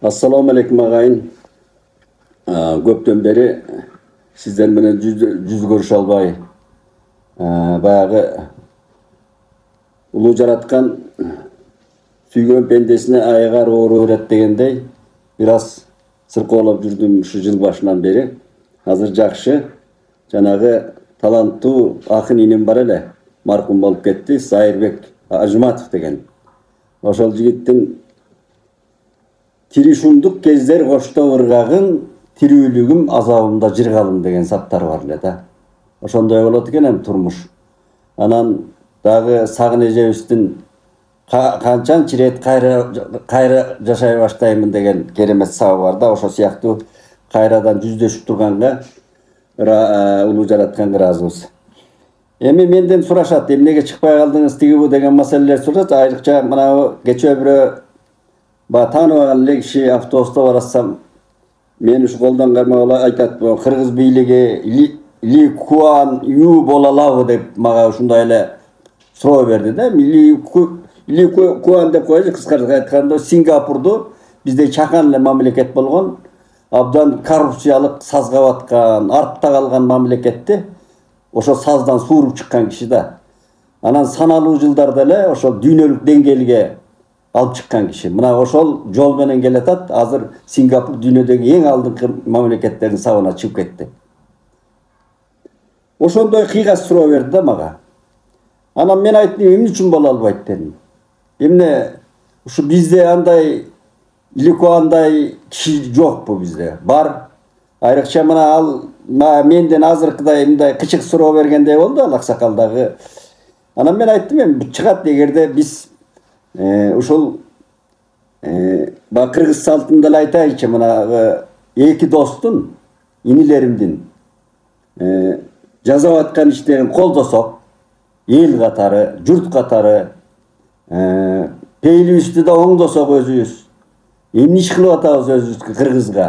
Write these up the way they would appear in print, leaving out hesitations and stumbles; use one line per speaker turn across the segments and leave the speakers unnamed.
Assalamu alaikum agayın. Köpten beri sizden menен yüz görüşe albay. Bayağı ulu jaratkan süygön pendesine aygar oğru öğret degendey biraz sırkoolap жүрдüm şu yıl başından beri. Hazır jakşı. Janagı talanttуу akın inim бар эле. Markum bolup ketти, Сайырбек Ажматов деген. Ошол жигиттин Tirişunduk kezdер кошто ыргагын, тирүүлүгүм азабымда жыргалым деген саптар бар эле да. Ошондой болот экен эми турмуш. Анан дагы Сагын эжебиздин канчанчы ирет кайра жашай баштаймын деген керемет сабы бар да. Ошо сыяктуу кайрадан жүздөшүп турганга улуу жаратканга ыраазыбыз. Эми менден сурашат, эмнеге чыкпай калдыңыз тиги бу деген маселелер сурашат. Айрыкча мына кечээ бирөө тааныбаган эле киши автобуста баратсам мени ушу колдон кармап айтат, кыргыз бийлиги Ли Куан Ю боло алабы деп мага ушундай эле суроо берди да. Ли Куан деп коёбуз, кыскартып айтканда Сингапурду бизде чакан эле мамлекет болгон, абдан коррупциялык сазга баткан, артта калган мамлекетти ошо саздан сууруп чыккан киши да. Анан саналуу жылдарда эле ошол дүйнөлүк деңгээлге алып чыккан киши. Мына ошол жол менен келатат. Азыр Сингапур дүйнөдөгү эң алдыңкы мамлекеттердин сабына чыгып кетти. Ошондой кыйгас суроо берди да мага. Анан мен айттым, эмне үчүн боло албайт дедим. Эмне ушу бизде андай Иликуандай киши жокпу бизде? Бар. Айрыкча мына ал менден азыркыдай мындай кычык суроо бергендей болду ал аксакалдагы. Анан мен айттым, эми чыгат эгерде биз ушул кыргыз салтында эле айтайынчы, мына эки достун, инилеримдин жасап аткан иштерин колдосок, эл катары, журт катары, пейилибизди да оңдосок өзүбүз, эмне иш кылып атабыз өзүбүзгө, кыргызга,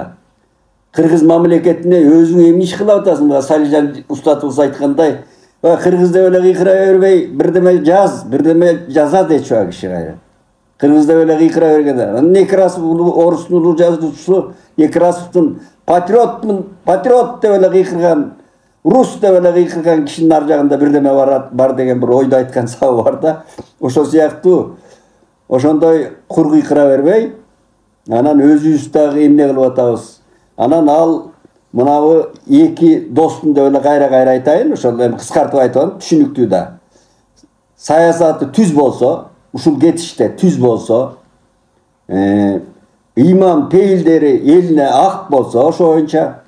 кыргыз мамлекетине өзүң эмне иш кылып атасың? Салижан устатыбыз айткандай, кыргыз деп эле кыйкыра бербей, бирдеме жаз, бирдеме жаза дечү а киши кайра. Кыргыз деп эле кыйкыра бергенде. Некрасов орустун улуу жазуучусу Некрасовдун патриот деп эле кыйкырган, рус деп эле кыйкырган кишинин ар жагында бирдеме бар деген бир ойду айткан сабы бар да. Ошол сыяктуу ошондой кур кыйкыра бербей, анан өзүбүз дагы эмне кылып атабыз? Анан ал мынабы эки достун деп эле кайра айтайын, ошол эми кыскартып айтып, түшүнүктүү да. Саясаты түз болсо, ушул кетиште түз болсо, иман пейилдери элине ак болсо, ошо боюнча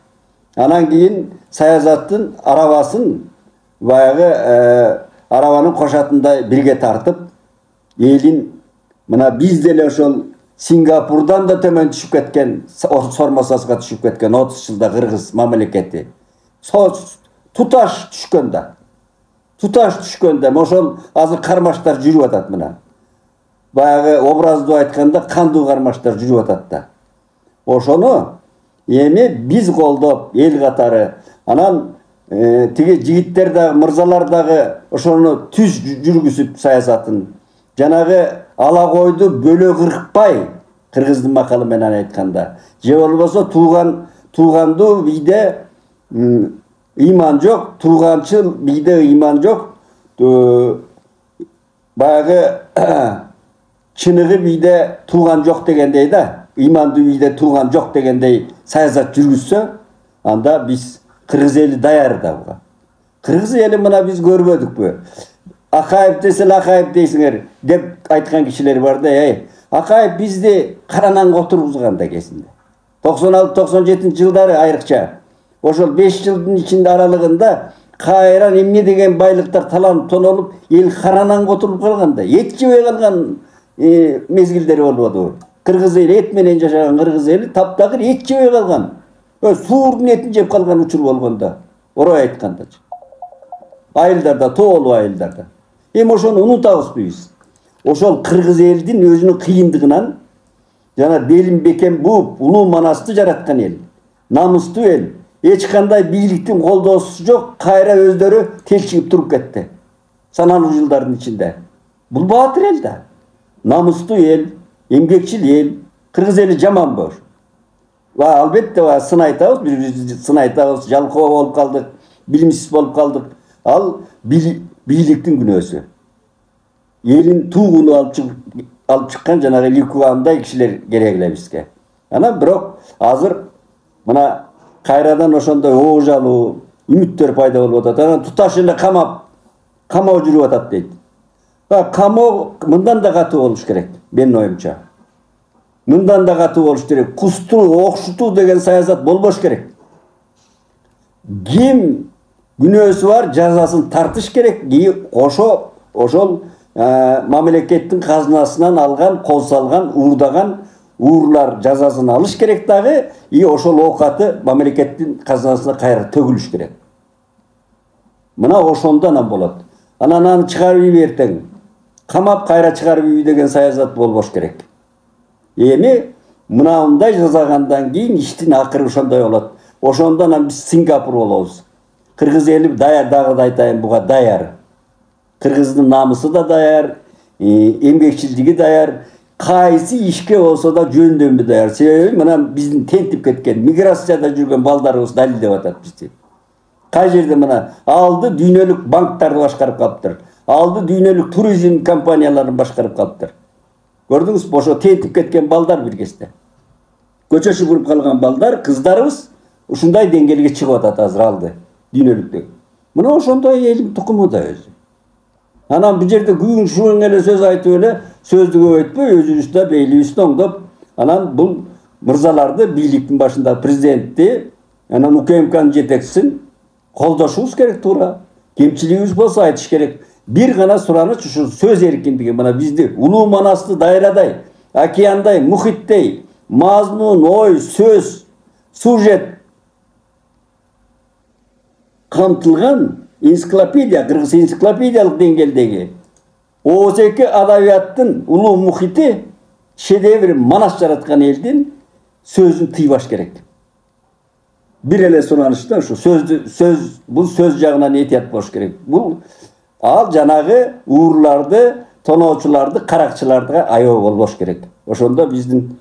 анан кийин саясаттын арабасын баягы арабанын кошатындай бирге тартып, элин мына биз деле ошол Сингапурдан да төмөн түшүп кеткен, сормосасга түшүп кеткен 30 жылда кыргыз мамлекети. Туташ түшкөндө, ошол азыр кармаштар жүрүп атат мына. Баягы образдуу айтканда кандуу кармаштар жүрүп атат да. Ошону эми биз колдоп, эл катары, анан тиги жигиттер дагы, мырзалар дагы ошону түз жүргүзүп саясатын, жанагы ала койду бөлө кыркпай, кыргыздын макалы менен айтканда, же болбосо тууганду бийде иман жок, тууганчыл бийде иман жок, баягы чыныгы бийде тууган жок дегендей да, имандуу бийде тууган жок дегендей саясат жүргүзсө, анда биз кыргыз эли даяр да буга. Кыргыз эли мына биз көрбөдүкпү? Акаев десе Акаев дейсиңер деп айткан кишилер бар да. Акаев бизди каранаңга отургузган да кезинде. 96-97 жылдары айрыкча. Ошол 5 жылдын ичинде аралыгында кайран эмне деген байлыктар таланып тонолуп, эл каранаңга отуруп калган да. Эт жебей калган мезгилдери болбодубу? Кыргыз эли, эт менен жашаган кыргыз эли таптагыр эт жебей калган. Суурдун этин жеп калган учур болгондо, орой айтканда. Айылдарда, тоолуу айылдарда. Эми ошону унутабызбы биз? Ошол кыргыз элдин өзүнүн кыйындыгынан жана белин бекем бууп, улуу манасты жараткан эл, намыстуу эл, эч кандай бийликтин колдоосу жок, кайра өздөрү телчигип туруп кетти. Саналуу жылдардын ичинде. Бул баатыр эл да. Намыстуу эл, эмгекчил эл, Kırgız eli жаман bor. Albatta сын айтабыз, bir сын айтабыз, жалкоо болуп калдык, билимсиз болуп калдык. Al бийликтин күнөөсү. Elin tuğunu alıp çıkan janagı Likuanday kişiler gerek эле бизге. Ana bирок азыр мына кайрадан ошондой оожалуу үмүттөр пайда болуп атат. Анан туташ эле камоо жүрүп атат дейт. Камоо мындан да катуу болуш керек, менин оюмча. Мындан да катуу болуш керек. Кустуу, окшутуу деген саясат болбош керек. Ким күнөөсү бар, жазасын тартыш керек. Ошол мамлекеттин казынасынан алган, кол салган, уурдаган уурлар жазасын алыш керек дагы, ошол оокаты мамлекеттин казынасына кайра төгүлүш керек. Мына ошондон болот. Анан чыгарып ийбертең. Камап кайра чыгарып ийбей деген саясат болбош керек. Эми мынандай жасагандан кийин иштин акыры ошондой болот. Ошондон биз Сингапур болобуз. Кыргыз эли даяр, дагы да айтайын, буга даяр. Кыргыздын намысы да даяр, эмгекчилдиги даяр, кайсы ишке болсо да жөндөмбү даяр. Себеби мына биздин тентип кеткен, миграцияда жүргөн балдарыбыз далилдеп атат бизди. Кай жерде мына алды дүйнөлүк банктарды башкарып калыптыр. Алды дүйнөлүк туризм компанияларын башкарып калыптыр. Көрдүңүзбү, ошо тентип кеткен балдар бир кезде. Көчө чыгырып калган балдар, кыздарыбыз ушундай деңгээлге чыгып атат азыр алды дүйнөлүктө. Мына ошондой элдин тукуму да өзү. Анан бу жерде күн шуң эле сөз айтып эле, сөздү көбөйтпөй, өзүбүздө бейлибизди оңдоп, анан бул мырзаларды, бийликтин башында президентти, анан УКМКнын жетекчисин колдошубуз керек туура. Кемчилигибиз болсо айтыш керек. Бир гана сураныч ушу сөз эркиндиги. Мына бизди улуу Манасты дайрадай, океандай, мухиттей, мазмун, ой, сөз, сюжет камтылган энциклопедия, кыргыз энциклопедиялык деңгээлдеги озеки адабияттын улуу мухити шедевр Манас жараткан элдин сөзүн тыйбаш керек. Бир эле суранычта ушу бул сөз жагынан этият болуш керек. Бул жанагы уурларды, тоноочуларды, каракчыларга аябай болбош керек. Ошондо биздин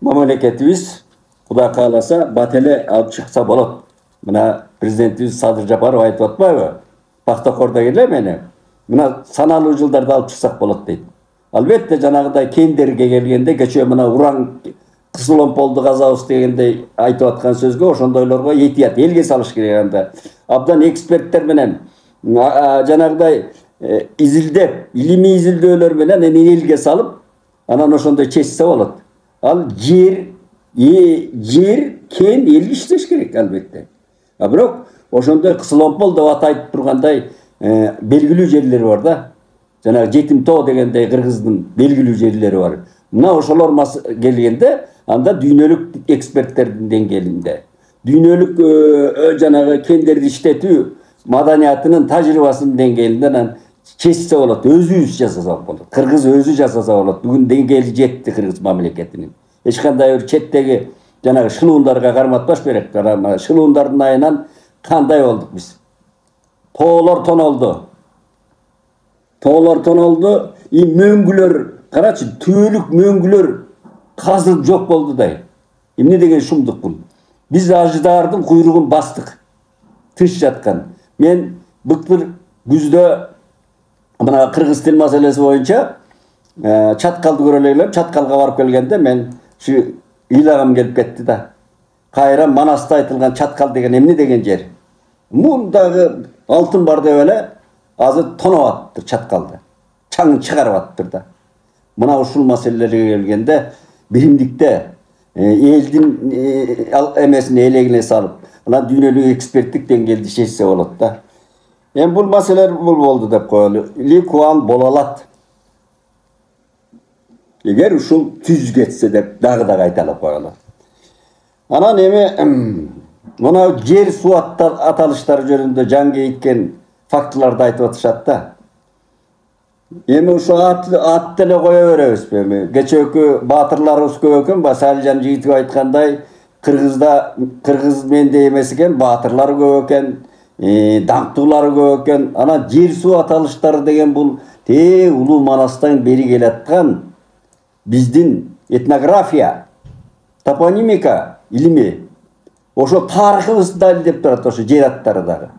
мамлекетибиз Кудай кааласа бат эле алып чыкса болот. Мына президентибиз Садыр Жапаров айтып атпайбы? Пахтакордо эле мени. Мына саналуу жылдарда алып чыксак болот дейт. Албетте жанагыдай кендерге келгенде, кечээ мына Ураң Кызыломполду казабыз дегендей айтып аткан сөзгө ошондойлорго этият элге салыш керек анда. Абдан эксперттер менен жанагыдай изилдеп, илимий изилдөөлөр менен элге салып, анан ошондой чечсе болот. Ал жер кен элге иштеш керек албетте. Бирок ошондой Кызыломпол деп атайт тургандай белгилүү жерлери бар да. Жанагы Жетим тоо дегендей кыргыздын белгилүү жерлери бар. Мына ошолор келгенде анда дүйнөлүк эксперттердин деңгээлинде, дүйнөлүк жанагы кендерди иштетүү маданиятынын тажрыйбасынын деңгээлинде анан чечсе болот, өзүбүз жасаса болот. Кыргыз өзү жасаса болот. Бүгүн деңгээли жетти кыргыз мамлекетинин. Эч кандай бир четтеги жанагы шылуундарга карматпаш керек. Шылуундардын айынан кандай болдук биз? Тоолор тонолду. Мөңгүлөр, карачы, түбөлүк мөңгүлөр казылып жок болду да. Эмне деген шумдук бул? Биз аждардын куйругун бастык. Тыш жаткан. Мен былтыр күздө мына кыргыз тил маселеси боюнча чаткалды көрө элем. Чаткалга барып келгенде мен şu ыйлагым келип кетти да. Кайра Манаста айтылган Чаткал деген эмне деген жер? Мундагы алтын бар деп эле азыр тоноп аттыр Чаткалды. Чаңын чыгарып аттыр да. Мына ушул маселелерге келгенде биримдикте элдин эмесин элегине салып, анан дүйнөлүк эксперттик деңгээлде чечсе болот да. Эми бул маселелер бул болду деп коелу. Ликуан боло алат. Эгер ушул түз кетсе деп дагы кайталап коелу. Анан эми мына жер суу аталыштары жөнүндө жаңы кеткен фактыларды айтып атышат да. Эми ушу ат эле кое беребизби эми? Кечээкү баатырларыбыз көп экен, Салижан Жигитов айткандай, кыргыз менде эмес экен, баатырлары көп экен, даңктуулары көп экен. Анан жер суу аталыштары деген бул улуу Манастан бери келаткан биздин этнография, топонимика илими. Ошо тарыхыбызды далилдеп турат ошо жер аттары дагы.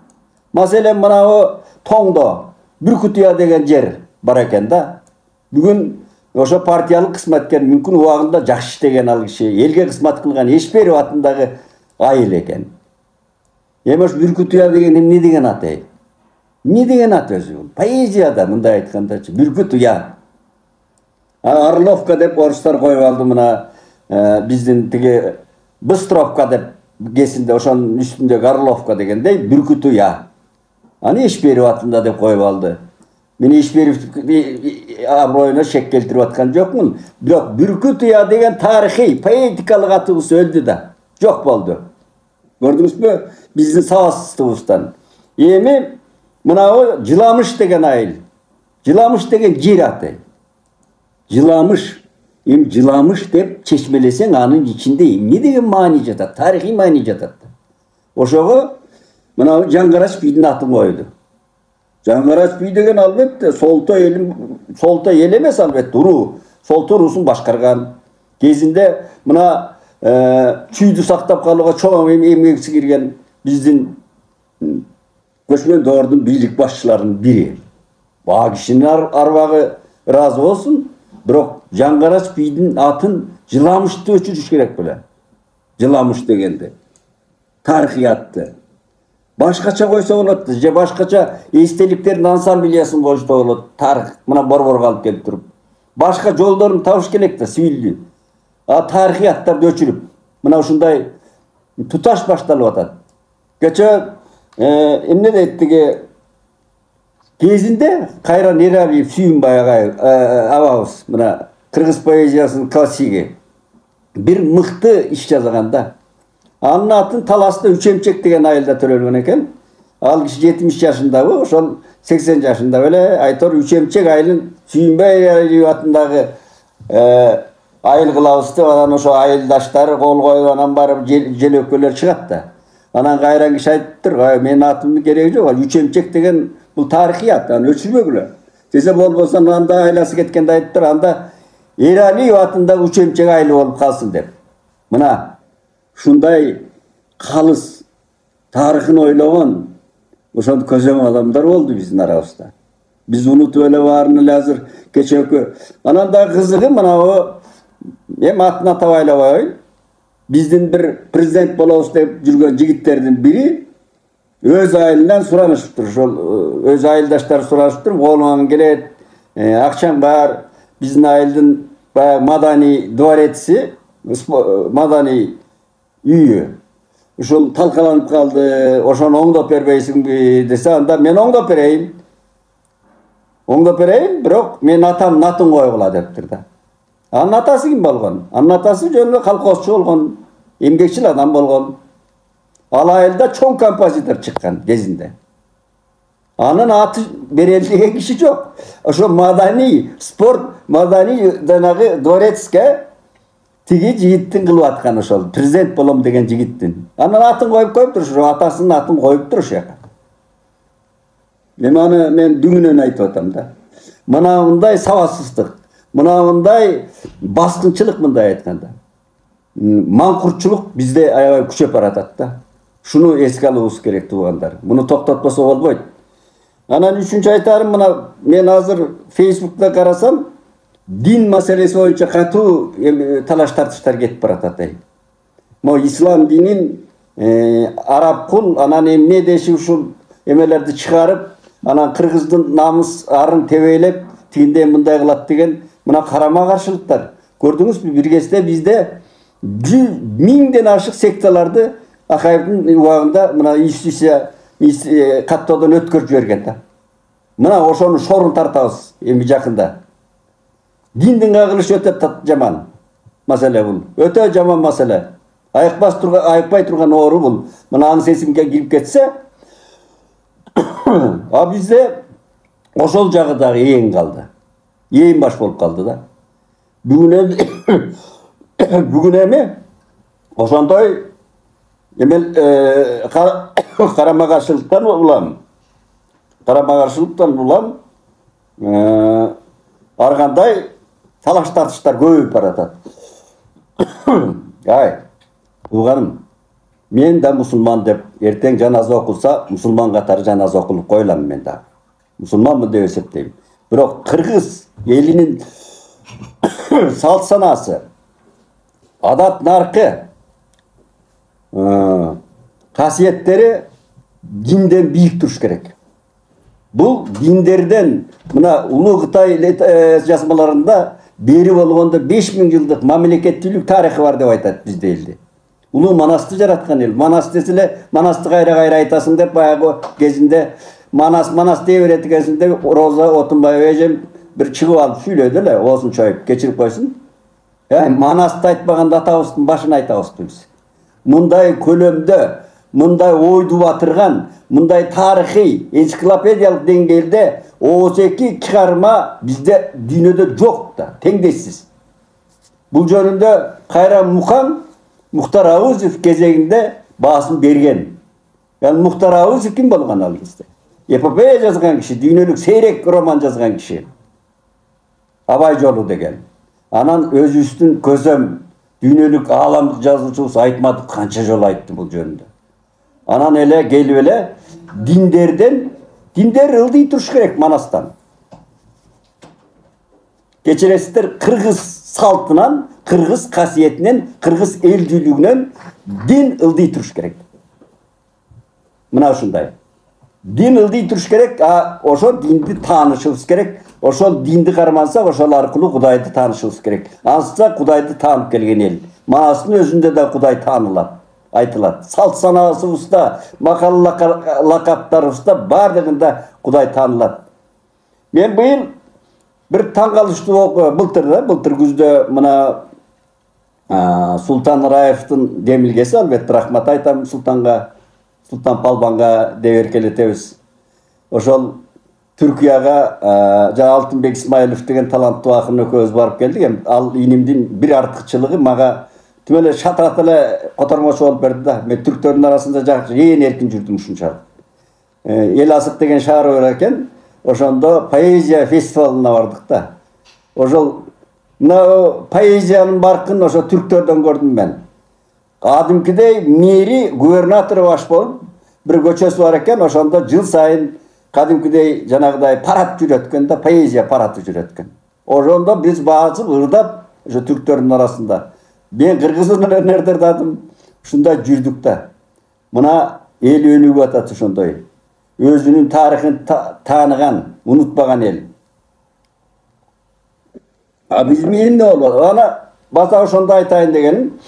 Маселен мынау Тоңдо Бүркүтүя деген жер бар экен да. Бүгүн ошо партиялык кызматкер мүмкүн убагында жакшы иштеген ал киши, элге кызмат кылган Эшберов атындагы айыл экен. Эми ошо Бүркүтүя деген эмне деген ат эй? Эмне деген ат өзү? Поэзияда мындай айткандачы Бүркүтүя. Орловка деп орустар коюп алды мына биздин тиги Быстровка деп кесинде ошонун үстүндөгү Орловка дегендей Бүркүтүя. Аны Эшберов атында деп коюп алды. Мен Эшберов аброюна шек келтирип аткан жокмун. Бирок Бүркүтүя деген тарыхый, поэтикалык атыбыз өлдү да. Жок болду. Көрдүңүзбү? Биздин сабатсыздыгыбыздан. Эми мынау Жыламыш деген айыл. Жыламыш деген жер аты. Жыламыш. Эми Жыламыш деп чечмелесең анын ичинде эмне деген маани жатат? Тарыхый маани жатат. Ошого мынау Жаңгарач бийдин атын койду. Жаңгарач бий деген албетте солто эл эмес албетте, уруу. Солто уруусун башкарган. Кезинде мына чүйдү сактап калууга чоң эмгек сиңирген биздин көчмөн доордун бийлик башчыларынын бири. Баа кишинин арбагы ыраазы болсун, бирок Жаңгарач бийдин атын Жыламышты өчүрүш керек беле. Жыламыш дегенде. Тарыхый атты. Башкача койсо болот, же башкача эстеликтердин ансамблиясын койсо болот. Тарых мына борборго алып келип туруп. Башка жолдорун табыш керек да, сивилдүү. Тарыхый аттарды өчүрүп, мына ушундай туташ башталып атат. Кече эмне дейт тиги кезинде Кайран Эралиев Сүйүнбай абабыз, мына кыргыз поэзиясынын классиги, бир мыкты иш жазган да. Анын атын Таласта Үчемчек деген айылда төрөлгөн экен. Ал киши 70 жашындабы, ошол 80 жашында беле айтор Үчемчек айылын Сүйүнбай Эралиев атындагы айыл кылабыз деп, анан ошо айылдаштары кол коюп, анан барып желөккөлөр чыгат да. Анан кайран киши айтыптыр, менин атымдын кереги жок, Үчемчек деген бул тарыхый ат, аны өчүрбөгүлө. Десе болбосо анда айласы кеткенде айтыптыр, анда Эралиев атындагы Үчемчек айылы болуп калсын деп. Мына ушундай калыс тарыхын ойлогон ошондо көзөмөл адамдар болду биздин арабызда. Биз унутуп эле баарын эле азыр кечээкү. Анан да кызыгы мынабу эми атын атап айламайын. Биздин бир президент болобуз деп жүргөн жигиттердин бири өз айылынан суранышыптыр. Ошол өз айылдаштары суранышыптыр. Колуңан келет, акчаң бар. Биздин айылдын баягы маданий двореци, маданий үйү. Ушул талкаланып калды. Ошону оңдоп бербейсиңби десе, анда мен оңдоп берейин. Оңдоп берейин, бирок мен атамдын атын койгула дептир да. Анын атасы ким болгон? Анын атасы жөн эле колхозчу болгон, эмгекчил адам болгон. Ал айылда чоң композитор чыккан кезинде. Анын аты берели деген киши жок. Ошо маданий, спорт, маданий жанагы дворецке тиги жигиттин кылып аткан ошол президент болом деген жигиттин. Анын атын коюптур, ошо атасынын атын коюптур ошо жака. Аны мен дүңүнөн айтып атам да. Мына мындай сабатсыздык, мына мындай баскынчылык, мындай айтканда. Маңкуртчулук бизде аябай күчөп баратат да. Шуну эске алуубуз керек туугандар. Муну токтотпосо болбойт. Анан үчүнчү айтарым, мына мен азыр Facebook'та карасам, дин маселеси боюнча катуу талаш тартыштар кетип баратат. Могу ислам динин араб кул, анан эмне деши ушул эмелерди чыгарып, анан кыргыздын намыс арын тебейлеп, тигиндей мындай кылат деген мына карама каршылыктар. Көрдүңүзбү, бир кезде бизде 1000ден ашык секталарды Акаевдин убагында мына институция каттоодон өткөрүп жиберген да. Мына ошону шорун тартабыз эми жакында. Диндин кагылышы өтө жаман маселе бул. Өтө жаман маселе. Айыкпай турган оору бул. Мына аң сесимге кирип кетсе, бизде ошол жагы дагы эң калды. Эң баш болуп калды да. Бүгүн эми ошондой эмел карама каршылыктан улам ар кандай талаш тартыштар көбөйүп баратат. Ай, туғаным, мен да мұсылман деп, ертең жаназа оқылса, мұсылман қатары жаназа оқылып қойыламын мен да. Мұсылманмын деп есептеймін. Бірақ қырғыз елінің салт санасы, адат нарқы, қасиеттері динден биік тұрыш керек. Бұл диндерден, мына ұлы Қытай жазмаларында бері болғанда 5000 жылдық мемлекеттілік тарихы бар деп айтады бізде елде. Ұлы Манасты жаратқан ел. Манас десіле, Манасты қайра айтасың деп, баяғы кезінде Манас дей береді кезінде Роза Отынбаева ежем бір шығып алып сөйледі, осын шойып, кешіріп қойсын. Манасты айтпағанда атауыстың башын айтауысты біз. Мұндай көлемді, мұндай ойды батырған, мұндай тарихи, энциклопедиялық деңгейде 32 шығарма бізде дүниеде жоқ да, теңдессіз. Бұл жөнінде Қайран Мұхтар Ауызов кезегінде басын берген. Yani Мұхтар Ауызов кім болған ал кезде? Эпопея жазған кіші, дүниелік сейрек роман жазған кіші. Абай жолы деген. Анан өз үстін көзім, дүниелік аламдық жазушысы айтмадық, қанша жол айтты бұл жөнінде. Анан еле, келіп еле, диндер ылдый тұрыш керек Манастан. Кечересіздер қырғыз салтынан, қырғыз қасиетінен, қырғыз елділігінен дин ылдый тұрыш керек. Мына ушундай. Дин ылдый тұрыш керек, ошо динді танышыбыз керек. Ошол динді қарманса, ошол арқылы Құдайды танышыбыз керек. Ансызда Құдайды танып келген ел. Манастың өзінде де Құдай танылады, айтылады. Салт санасыбызда, мақал лақаптарыбызда барлығында Құдай танылады. Мен бұйыл бір таңғалышты былтыр күзде мына Султан Раевтың демилгесі, әлбетте рахмат айтам Султан Палбанға деп еркелетеміз. Ошол Түркияға Алтынбек Исмаилов деген талантты ақын көз барып келдік. Ал инемден бір артықшылығы маға түмеле шатыратылы қотармашы болып берді да. Мен түрктердің арасында жақсы ең еркін жүрдім үшінші. Еласық деген шағыр бар екен. Ошондо поэзия фестивалына бардық да. Ошол поэзияның барқын ошо түрктерден көрдім мен. Кадимкидей мэри губернаторы баш болуп, бір көчөсү бар екен, ошондо жыл сайын кадимкидей жанагыдай парад жүрөткөн да, поэзия парады жүрөткөн. Ошондо биз баазып ырдап, ошо түрктердин арасында. Мен кыргыз өнөрдөрдү адым ушундай жүрдүк да. Мына эл өнүгүп атат ошондой. Өзүнүн тарыхын тааныган, унутпаган эл. Биздин эмне болду? Ана баса ошондо айтайын дегеним,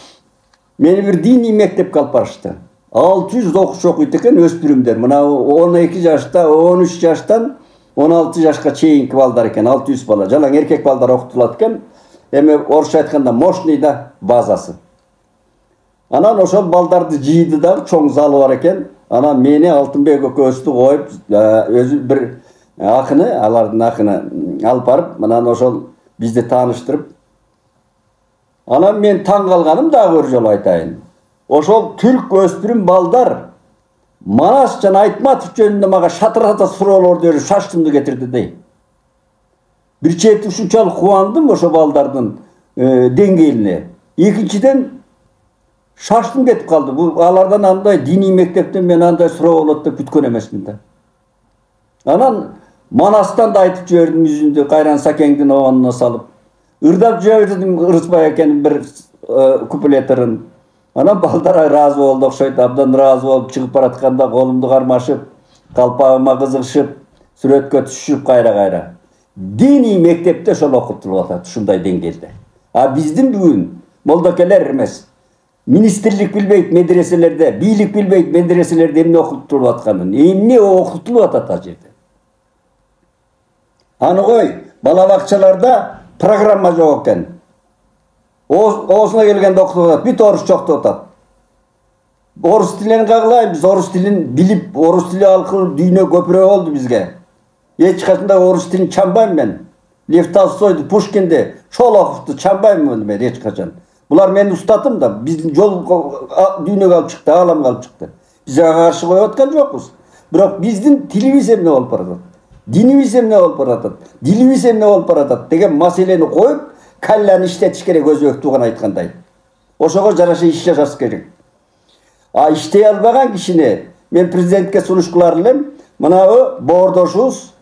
мени бир диний мектепке алып барышты. 600 окуучу окуйт экен өспүрүмдөр. Мына 12 жашта, 13 жаштан 16 жашка чейинки балдар экен, 600 бала. Жалаң эркек балдар окутулат экен. Эми орусча айтканда мощный да базасы. Анан ошол балдарды жийди да, чоң залы бар экен. Анан мени Алтынбек экөөбүздү коюп, өзү бир акыны, алардын акыны алып барып, анан ошол бизди тааныштырып. Анан мен таң калганым дагы бир жолу айтайын. Ошол түрк өспүрүм балдар Манас жана Айтматов жөнүндө мага шатырата суроолорду берип шаштымды кетирди дей. Бир чети ушунчалык кубандым ошо балдардын деңгээлине. Экинчиден шаштым кетип калды. Бул алардан андай диний мектептен мен андай суроо болот деп күткөн эмесмин да. Анан Манастан да айтып жибердим жүзүндө Кайран Сакеңдин оонуна салып. Ырдап жибердим Ырысбай экенин бир куплеттерин. Анан балдар ыраазы болду окшойт, абдан ыраазы болуп чыгып баратканда колумду кармашып, калпагыма кызыгышып, сүрөткө түшүп кайра. Диний мектепте ошол окутулуп атат ушундай деңгээлде. Биздин бүгүн молдокелер эмес, министрлик билбейт медреселерде, бийлик билбейт медреселерде эмне окутулуп атканын, эмне окутулуп атат ал жерде. Аны кой, бала бакчаларда программа жок экен. Оосуна келгенде окутуп атат, бүт орусча окутуп атат. Орус тилин кагылайбыз, биз орус тилин билип, орус тили аркылуу дүйнө көпүрө болду бизге. Эч качанда орус тилин чамбайм мен. Лев Толстойду, Пушкинди, Шолоховду чамбайм мен эч качан. Булар мени устатым да, биздин жол дүйнөгө алып чыкты, ааламга алып чыкты. Бизге каршы коюп аткан жокпуз. Бирок биздин тилибиз эмне болуп баратат? Динибиз эмне болуп баратат? Дилибиз эмне болуп баратат деген маселени коюп, калланы иштетиш керек өзбек тууган айткандай. Ошого жараша иш жасаш керек. А иштей албаган кишини мен президентке сунуш кылар элем. Мынабы боордошубуз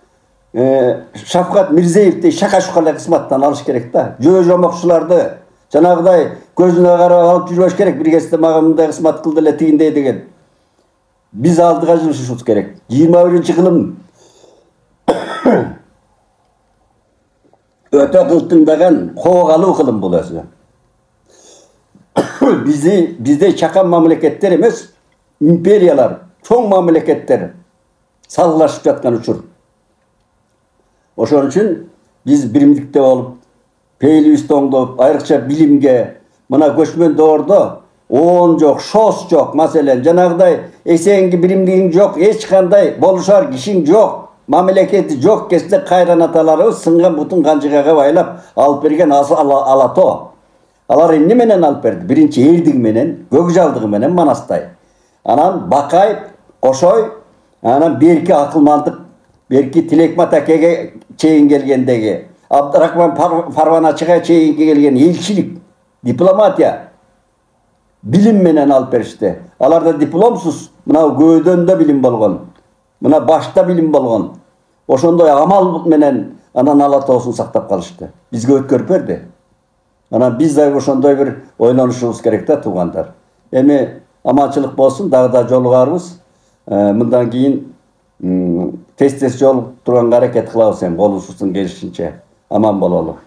Шавкат Мирзиевди шака-шукалай кызматтан алыш керек да. Жөө-жомокчуларды жанагыдай көзүнө карап алып жүрбөш керек. Бир кезде мага мындай кызмат кылды эле тигиндей деген. Биз алдыга жылышыбыз керек. 21-кылым өтө кылтыңдаган коогалуу кылым бул өзү. Bizde çakan mamleketler emez, imperiyalar, çoğun mamleketler sallaşıp yatkan uçur. Oşun için biz birimlikte olup, peyli üstü oңдоп, ayrıca bilimge, buna göçmen doğurdu, oğun yok, şos yok, meselen, janagıday, esengi birimliğin yok, hiç kanday, boluşar kişin yok, mamleketi yok, kesle kayran ataları sıngan butun kancıgaga baylap, alıp bergen alato. Алар эмне менен алып берди? Биринчи элдиги менен, көкжалдыгы менен Манастай. Анан Бакай, Кошой, анан берки акылмандык, берки Тилекмат акеге чейин келгендеги, Абдрахман Парваначыга чейин келген элчилик, дипломатия, билим менен алып беришти. Аларда дипломсуз, мына көөдөн билим болгон, мына башта билим болгон. Ошондой амал менен анан Алатоосун сактап калышты. Бизге өткөрүп берди. Ana biz de ошондой bir ойлонушубуз керек да туугандар. Эми аманчылык болсун, дагы да жолугарбыз. Мындан кийин тез жолугуп турганга аракет кылабыз эми, колубуздун келишинче. Аман бололу.